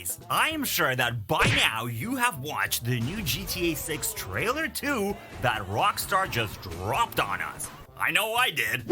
Guys, I am sure that by now you have watched the new GTA 6 trailer 2 that Rockstar just dropped on us. I know I did.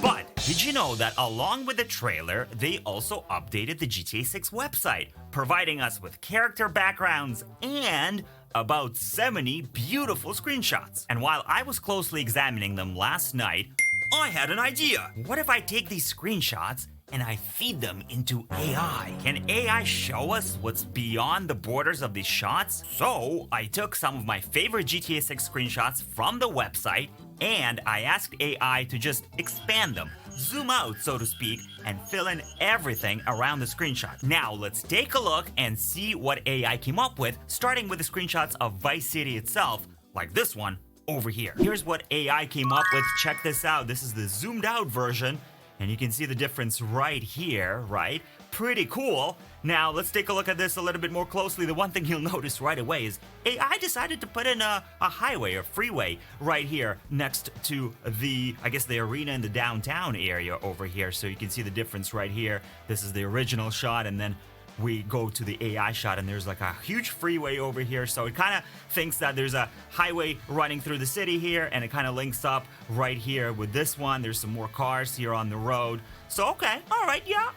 But did you know that along with the trailer, they also updated the GTA 6 website, providing us with character backgrounds and about 70 beautiful screenshots. And while I was closely examining them last night, I had an idea. What if I take these screenshots and I feed them into AI? Can AI show us what's beyond the borders of these shots? So I took some of my favorite GTA 6 screenshots from the website and I asked AI to just expand them, zoom out so to speak, and fill in everything around the screenshot. Now let's take a look and see what AI came up with, starting with the screenshots of Vice City itself, like this one over here. Here's what AI came up with. Check this out. This is the zoomed out version, and you can see the difference right here, right? Pretty cool. Now let's take a look at this a little bit more closely. The one thing you'll notice right away is AI decided to put in a highway or freeway right here next to the, I guess, the arena in the downtown area over here. So you can see the difference right here. This is the original shot, and then we go to the AI shot and there's like a huge freeway over here. So it kind of thinks that there's a highway running through the city here, and it kind of links up right here with this one. There's some more cars here on the road. So, okay, all right, yeah,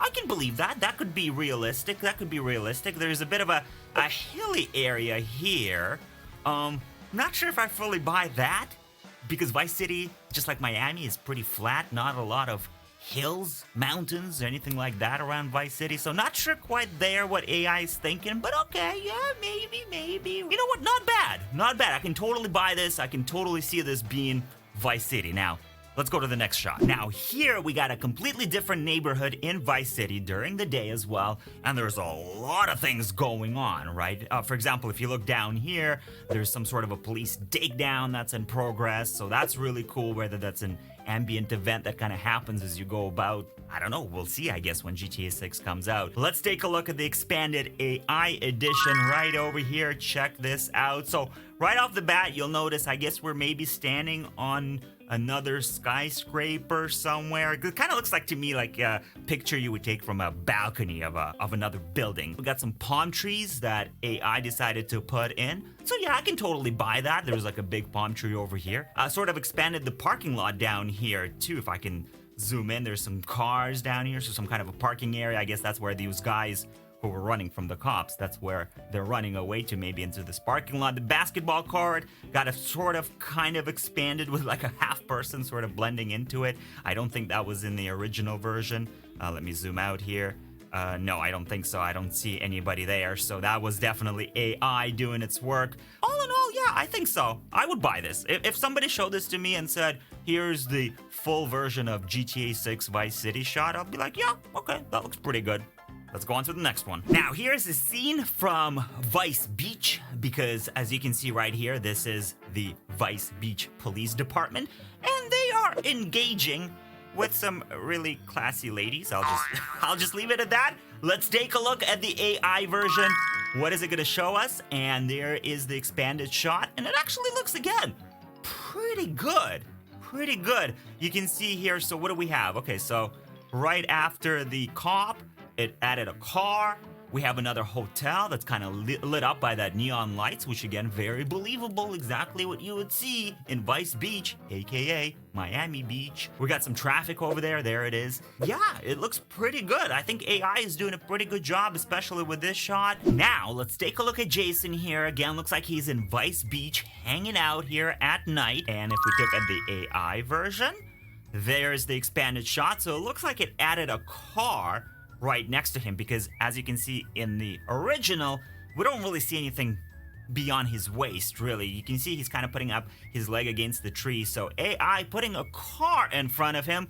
I can believe that. That could be realistic. That could be realistic. There's a bit of a hilly area here. Not sure if I fully buy that, because Vice City, just like Miami, is pretty flat. Not a lot of hills, mountains, or anything like that around Vice City. So not sure quite there what AI is thinking, but okay, yeah, maybe. You know what? Not bad. Not bad. I can totally buy this. I can totally see this being Vice City. Now, let's go to the next shot. Now, here we got a completely different neighborhood in Vice City during the day as well, and there's a lot of things going on, right? For example, if you look down here, there's some sort of a police takedown that's in progress, so that's really cool, whether that's an ambient event that kind of happens as you go about. I don't know, we'll see, I guess, when GTA 6 comes out. Let's take a look at the expanded AI edition right over here. Check this out. So right off the bat, you'll notice, I guess we're maybe standing on another skyscraper somewhere. It kind of looks like to me like a picture you would take from a balcony of another building. We got some palm trees that AI decided to put in. So yeah, I can totally buy that. There's like a big palm tree over here. Sort of expanded the parking lot down here too. If I can zoom in, there's some cars down here. So some kind of a parking area. I guess that's where these guys who were running from the cops, that's where they're running away to, maybe into this parking lot. The basketball court got a sort of kind of expanded with like a half person sort of blending into it. I don't think that was in the original version. Let me zoom out here. No, I don't think so. I don't see anybody there. So that was definitely AI doing its work. All in all, yeah, I think so. I would buy this. If somebody showed this to me and said, here's the full version of GTA 6 Vice City shot, I'll be like, yeah, okay, that looks pretty good. Let's go on to the next one. Now, here's a scene from Vice Beach, because as you can see right here, this is the Vice Beach Police Department, and they are engaging with some really classy ladies. I'll just leave it at that. Let's take a look at the AI version. What is it gonna show us? And there is the expanded shot, and it actually looks, again, pretty good. Pretty good. You can see here, so what do we have? Okay, so right after the cop, it added a car. We have another hotel that's kind of lit up by that neon lights, which again, very believable, exactly what you would see in Vice Beach, aka Miami Beach. We got some traffic over there. There it is. Yeah, it looks pretty good. I think AI is doing a pretty good job, especially with this shot. Now, let's take a look at Jason here. Again, looks like he's in Vice Beach, hanging out here at night. And if we look at the AI version, there's the expanded shot. So it looks like it added a car right next to him, because as you can see in the original, we don't really see anything beyond his waist, really. You can see he's kind of putting up his leg against the tree. So AI putting a car in front of him,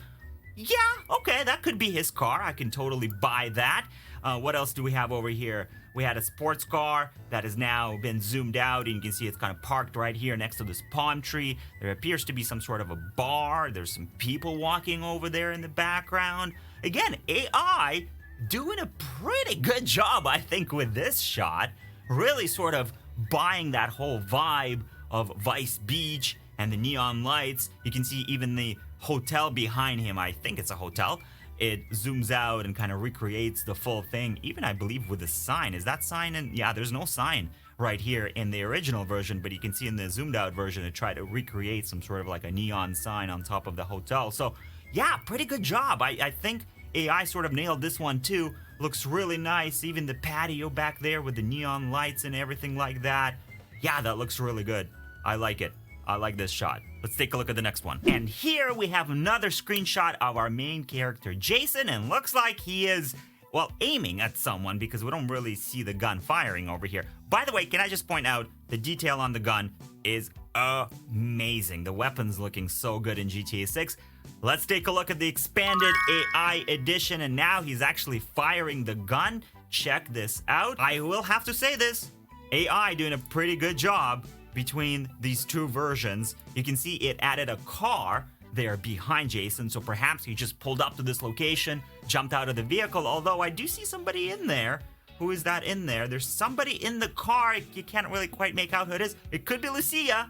yeah, okay, that could be his car. I can totally buy that. What else do we have over here? We had a sports car that has now been zoomed out, and you can see it's kind of parked right here next to this palm tree. There appears to be some sort of a bar. There's some people walking over there in the background. Again, AI doing a pretty good job, I think, with this shot. Really sort of buying that whole vibe of Vice Beach and the neon lights. You can see even the hotel behind him. I think it's a hotel. it zooms out and kind of recreates the full thing. Even I believe with the sign. Is that sign in? Yeah, there's no sign right here in the original version, but you can see in the zoomed out version it tried to recreate some sort of like a neon sign on top of the hotel. So yeah, pretty good job. I think AI sort of nailed this one too. Looks really nice. Even the patio back there with the neon lights and everything like that. Yeah, that looks really good. I like it. I like this shot. Let's take a look at the next one. And here we have another screenshot of our main character, Jason, and looks like he is, well, aiming at someone because we don't really see the gun firing over here. By the way, can I just point out the detail on the gun is amazing. The weapon's looking so good in GTA 6. Let's take a look at the expanded AI edition, and now he's actually firing the gun. Check this out. I will have to say this, AI doing a pretty good job between these two versions. You can see it added a car there behind Jason, so perhaps he just pulled up to this location, jumped out of the vehicle, although I do see somebody in there. Who is that in there? There's somebody in the car. You can't really quite make out who it is. It could be Lucia,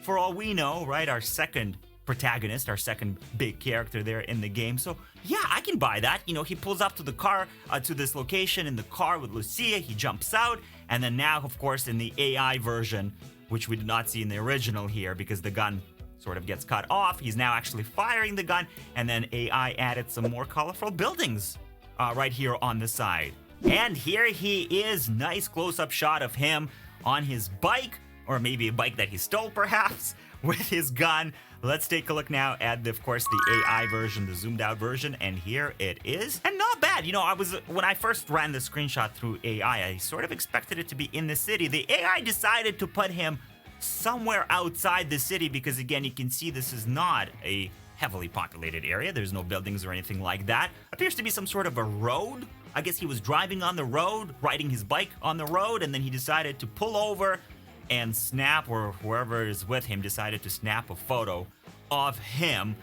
for all we know, right? Our second protagonist, our second big character there in the game. So yeah, I can buy that. You know, he pulls up to the car, to this location in the car with Lucia. He jumps out, and then now, of course, in the AI version, which we did not see in the original here because the gun sort of gets cut off, he's now actually firing the gun, and then AI added some more colorful buildings right here on the side. And here he is, nice close-up shot of him on his bike, or maybe a bike that he stole perhaps, with his gun. Let's take a look now at, of course, the AI version, the zoomed out version, and here it is. And not bad. You know, when I first ran the screenshot through AI, I sort of expected it to be in the city. The AI decided to put him somewhere outside the city because, again, you can see this is not a heavily populated area. There's no buildings or anything like that. Appears to be some sort of a road. I guess he was driving on the road, riding his bike on the road, and then he decided to pull over and snap, or whoever is with him decided to snap a photo of him.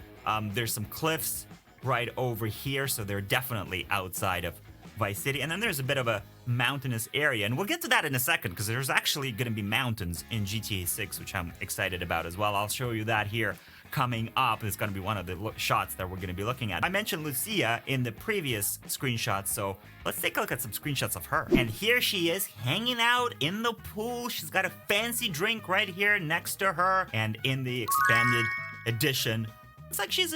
There's some cliffs right over here, so they're definitely outside of Vice City. And then there's a bit of a mountainous area, and we'll get to that in a second because there's actually going to be mountains in GTA 6, which I'm excited about as well. I'll show you that here coming up. It's going to be one of the shots that we're going to be looking at. I mentioned Lucia in the previous screenshot, so let's take a look at some screenshots of her. And here she is hanging out in the pool. She's got a fancy drink right here next to her. And in the expanded edition, it's like she's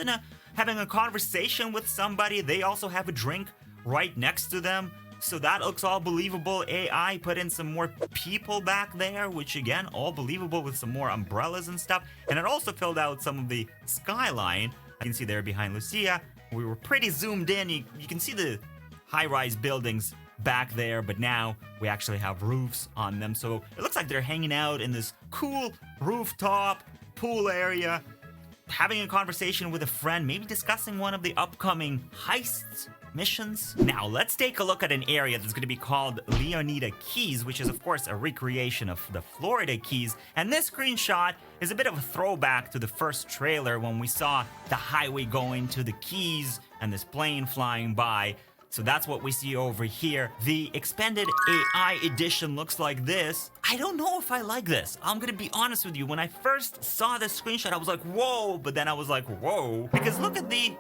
having a conversation with somebody. They also have a drink right next to them. So that looks all believable. AI put in some more people back there, which again, all believable with some more umbrellas and stuff. And it also filled out some of the skyline. You can see there behind Lucia, we were pretty zoomed in. You can see the high-rise buildings back there, but now we actually have roofs on them. So it looks like they're hanging out in this cool rooftop pool area, having a conversation with a friend, maybe discussing one of the upcoming heists missions. Now let's take a look at an area that's going to be called Leonita Keys, which is of course a recreation of the Florida Keys. And this screenshot is a bit of a throwback to the first trailer when we saw the highway going to the Keys and this plane flying by. So that's what we see over here. The expanded AI edition looks like this. I don't know if I like this. I'm gonna be honest with you. When I first saw this screenshot, I was like, whoa, but then I was like, whoa. Because look at the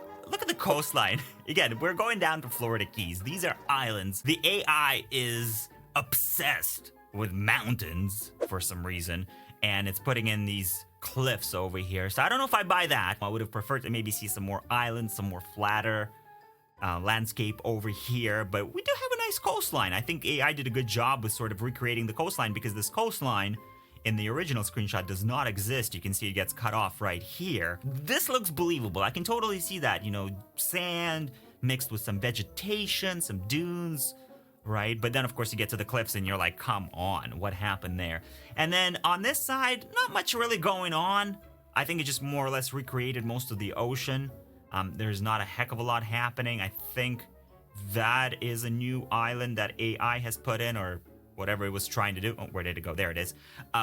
coastline. Again, we're going down to Florida Keys. These are islands. The AI is obsessed with mountains for some reason, and it's putting in these cliffs over here. So I don't know if I buy that. I would have preferred to maybe see some more islands, some more flatter landscape over here, but we do have a nice coastline. I think AI did a good job with sort of recreating the coastline because this coastline in the original screenshot does not exist. You can see it gets cut off right here. This looks believable. I can totally see that, you know, sand mixed with some vegetation, some dunes, right? But then of course you get to the cliffs and you're like, come on, what happened there? And then on this side, not much really going on. I think it just more or less recreated most of the ocean. There's not a heck of a lot happening. I think that is a new island that AI has put in, or whatever it was trying to do. Oh, where did it go? There it is.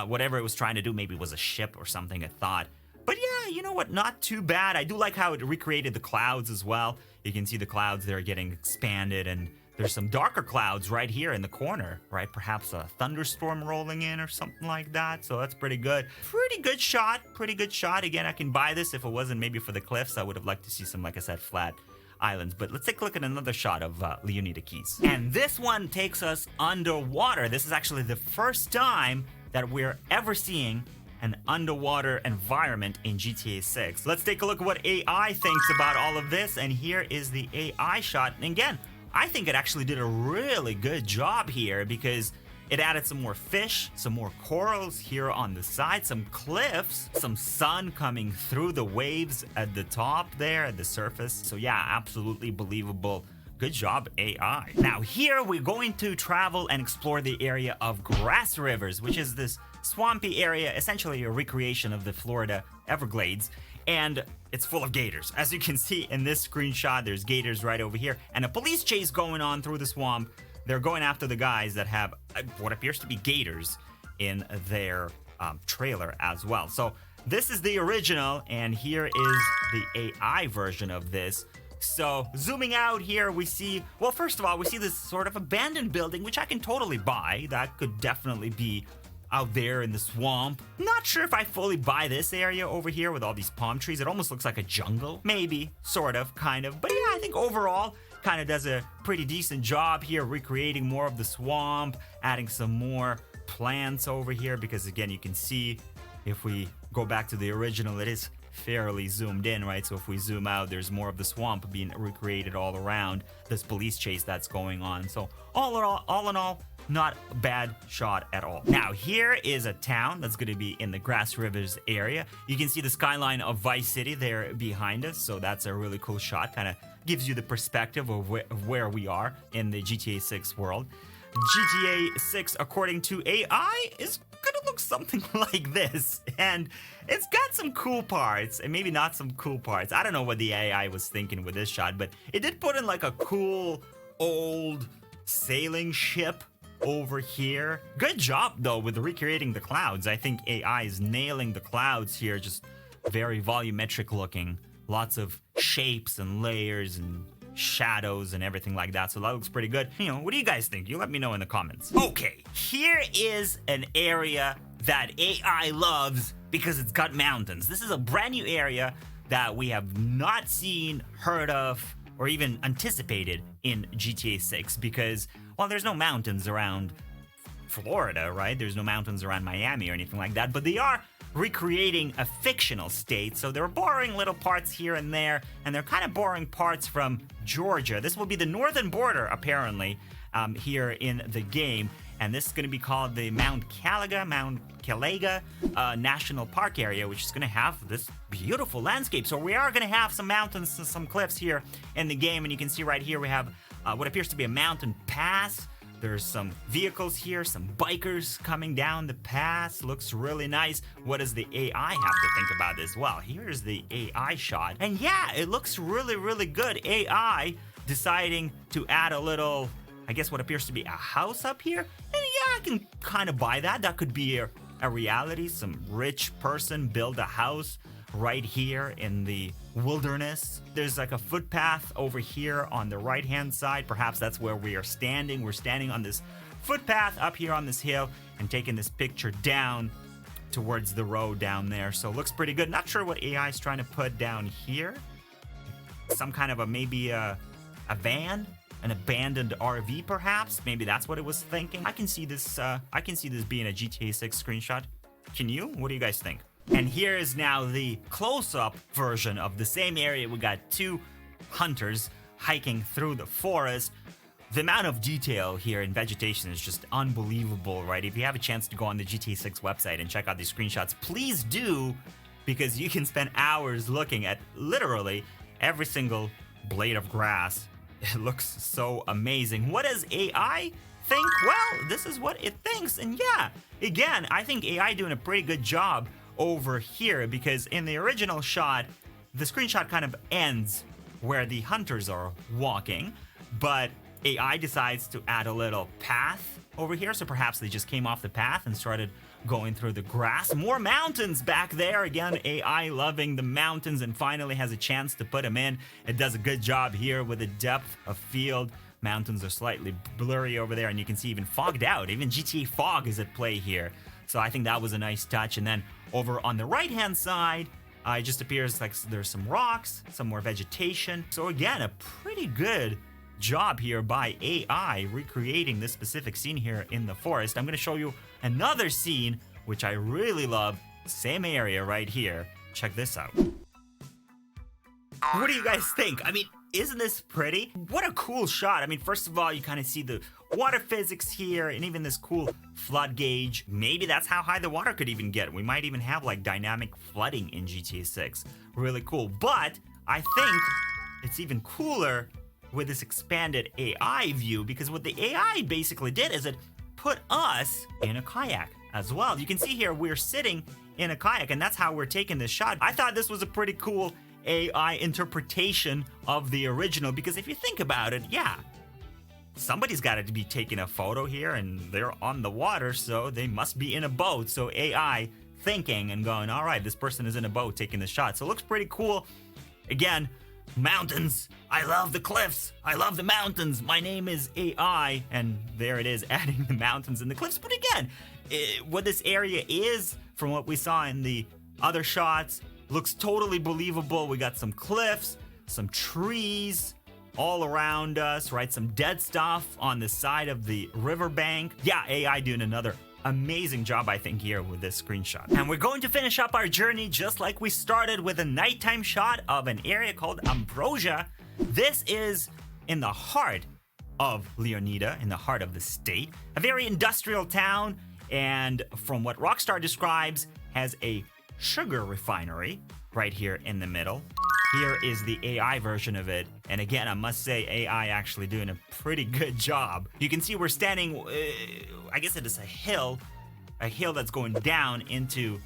Whatever it was trying to do, maybe it was a ship or something, I thought. But yeah, you know what? Not too bad. I do like how it recreated the clouds as well. You can see the clouds there getting expanded, and there's some darker clouds right here in the corner, right? Perhaps a thunderstorm rolling in or something like that. So that's pretty good. Pretty good shot. Pretty good shot. Again, I can buy this if it wasn't maybe for the cliffs. I would have liked to see some, like I said, flat islands. But let's take a look at another shot of Leonita Keys. And this one takes us underwater. This is actually the first time that we're ever seeing an underwater environment in GTA 6. Let's take a look at what AI thinks about all of this, and here is the AI shot. And again, I think it actually did a really good job here because it added some more fish, some more corals here on the side, some cliffs, some sun coming through the waves at the top there, at the surface. So yeah, absolutely believable. Good job, AI. Now here we're going to travel and explore the area of Grass Rivers, which is this swampy area, essentially a recreation of the Florida Everglades. And it's full of gators. As you can see in this screenshot, there's gators right over here and a police chase going on through the swamp. They're going after the guys that have what appears to be gators in their trailer as well. So this is the original, and here is the AI version of this. So zooming out here, we see, well, first of all, we see this sort of abandoned building, which I can totally buy. That could definitely be out there in the swamp. Not sure if I fully buy this area over here with all these palm trees. It almost looks like a jungle. Maybe, sort of, kind of. But yeah, I think overall, kind of does a pretty decent job here recreating more of the swamp, adding some more plants over here because again, you can see if we go back to the original, it is fairly zoomed in, right? So if we zoom out, there's more of the swamp being recreated all around this police chase that's going on. So all in all, not a bad shot at all. Now here is a town that's going to be in the Grass Rivers area. You can see the skyline of Vice City there behind us, so that's a really cool shot. Kind of gives you the perspective of where we are in the GTA 6 world. GTA 6, according to AI, is gonna look something like this, and it's got some cool parts and maybe not some cool parts. I don't know what the AI was thinking with this shot, but it did put in like a cool old sailing ship over here. Good job though with recreating the clouds. I think AI is nailing the clouds here, just very volumetric looking, lots of shapes and layers and shadows and everything like that, so that looks pretty good. You know, what do you guys think? You let me know in the comments. Okay, here is an area that AI loves because it's got mountains. This is a brand new area that we have not seen, heard of, or even anticipated in GTA 6 because, well, there's no mountains around Florida, right? There's no mountains around Miami or anything like that, but they are recreating a fictional state, so they're borrowing little parts here and there, and they're kind of borrowing parts from Georgia. This will be the northern border, apparently, here in the game, and this is going to be called the Mount Calaga National Park area, which is going to have this beautiful landscape. So we are going to have some mountains and some cliffs here in the game, and you can see right here we have what appears to be a mountain pass. There's some vehicles here, some bikers coming down the pass. Looks really nice. What does the AI have to think about this? Well, here's the AI shot. And yeah, it looks really, really good. AI deciding to add a little, I guess what appears to be a house up here. And yeah, I can kind of buy that. That could be a reality. Some rich person build a house right here in the wilderness. There's like a footpath over here on the right hand side. Perhaps that's where we are standing. We're standing on this footpath up here on this hill and taking this picture down towards the road down there. So it looks pretty good. Not sure what AI is trying to put down here. Some kind of maybe a van, an abandoned RV perhaps. Maybe that's what it was thinking. I can see this being a GTA 6 screenshot. Can you? What do you guys think? And here is now the close-up version of the same area. We got two hunters hiking through the forest. The amount of detail here in vegetation is just unbelievable, right? If you have a chance to go on the GTA 6 website and check out these screenshots, please do, because you can spend hours looking at literally every single blade of grass. It looks so amazing. What does AI think? Well, this is what it thinks. And yeah, again, I think AI doing a pretty good job over here, because in the original shot, the screenshot kind of ends where the hunters are walking, but AI decides to add a little path over here, so perhaps they just came off the path and started going through the grass. More mountains back there. Again, AI loving the mountains and finally has a chance to put them in. It does a good job here with the depth of field. Mountains are slightly blurry over there, and you can see even fogged out. Even GTA fog is at play here. So I think that was a nice touch. And then over on the right-hand side, It just appears like there's some rocks, some more vegetation. So again, a pretty good job here by AI recreating this specific scene here in the forest. I'm going to show you another scene which I really love. Same area right here. Check this out. What do you guys think? I mean, isn't this pretty? What a cool shot. I mean, first of all, you kind of see the water physics here and even this cool flood gauge. Maybe that's how high the water could even get. We might even have like dynamic flooding in GTA 6. Really cool. But I think it's even cooler with this expanded AI view, because what the AI basically did is it put us in a kayak as well. You can see here we're sitting in a kayak, and that's how we're taking this shot. I thought this was a pretty cool AI interpretation of the original, because if you think about it, yeah, somebody's got to be taking a photo here and they're on the water, so they must be in a boat. So AI thinking and going, all right, this person is in a boat taking the shot. So it looks pretty cool. Again, mountains. I love the cliffs. I love the mountains. My name is AI. And there it is, adding the mountains and the cliffs. But again, what this area is, from what we saw in the other shots, looks totally believable. We got some cliffs, some trees all around us, right? Some dead stuff on the side of the riverbank. Yeah, AI doing another amazing job, I think, here with this screenshot. And we're going to finish up our journey just like we started, with a nighttime shot of an area called Ambrosia. This is in the heart of Leonita, in the heart of the state. A very industrial town, and from what Rockstar describes, has a sugar refinery right here in the middle. Here is the AI version of it. And again, I must say, AI actually doing a pretty good job. You can see we're standing, I guess it is a hill that's going down into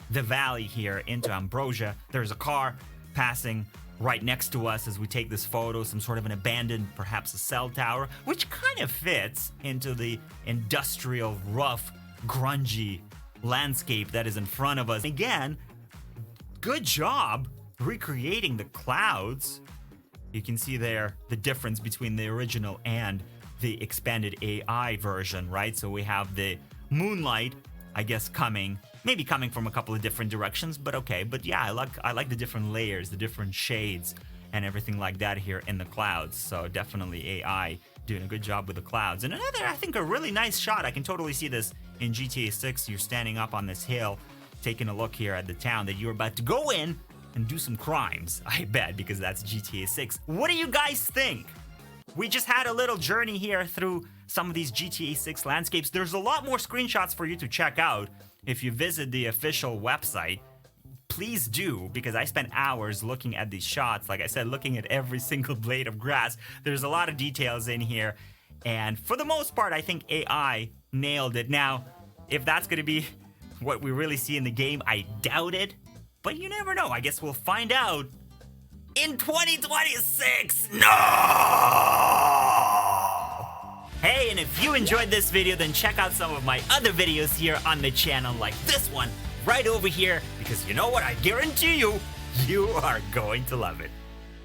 the valley here, into Ambrosia. There's a car passing right next to us as we take this photo, some sort of an abandoned, perhaps a cell tower, which kind of fits into the industrial, rough, grungy landscape that is in front of us. Again, good job recreating the clouds. You can see there the difference between the original and the expanded AI version, right? So we have the moonlight, I guess, maybe coming from a couple of different directions, but okay. But yeah, I like the different layers, the different shades and everything like that here in the clouds. So definitely AI doing a good job with the clouds. And another, I think, a really nice shot. I can totally see this in GTA 6. You're standing up on this hill, taking a look here at the town that you're about to go in and do some crimes, I bet, because that's GTA 6. What do you guys think? We just had a little journey here through some of these GTA 6 landscapes. There's a lot more screenshots for you to check out if you visit the official website. Please do, because I spent hours looking at these shots. Like I said, looking at every single blade of grass. There's a lot of details in here. And for the most part, I think AI nailed it. Now, if that's going to be what we really see in the game, I doubt it. But you never know. I guess we'll find out in 2026. No! Hey, and if you enjoyed this video, then check out some of my other videos here on the channel, like this one right over here, because you know what? I guarantee you, you are going to love it.